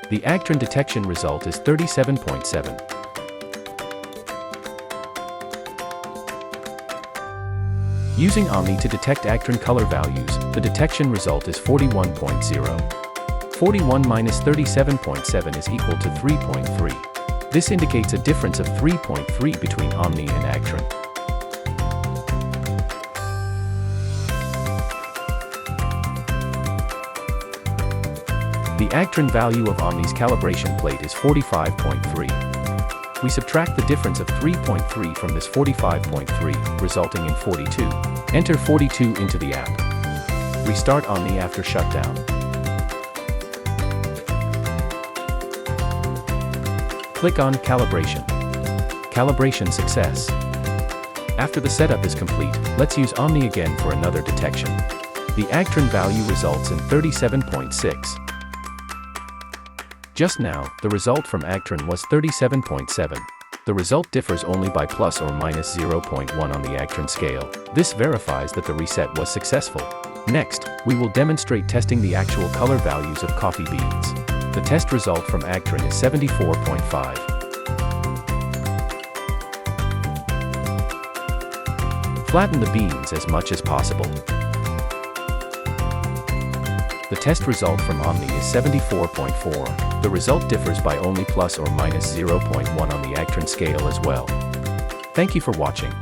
The Agtron detection result is 37.7. Using Omni to detect Agtron color values, the detection result is 41.0. 41 minus 37.7 is equal to 3.3. This indicates a difference of 3.3 between Omni and Agtron. The Agtron value of Omni's calibration plate is 45.3. We subtract the difference of 3.3 from this 45.3, resulting in 42. Enter 42 into the app. Restart Omni after shutdown. Click on Calibration. Calibration success. After the setup is complete, let's use Omni again for another detection. The Agtron value results in 37.6. Just now, the result from Agtron was 37.7. The result differs only by plus or minus 0.1 on the Agtron scale. This verifies that the reset was successful. Next, we will demonstrate testing the actual color values of coffee beans. The test result from Agtron is 74.5. Flatten the beans as much as possible. The test result from Omni is 74.4. The result differs by only plus or minus 0.1 on the Agtron scale as well. Thank you for watching.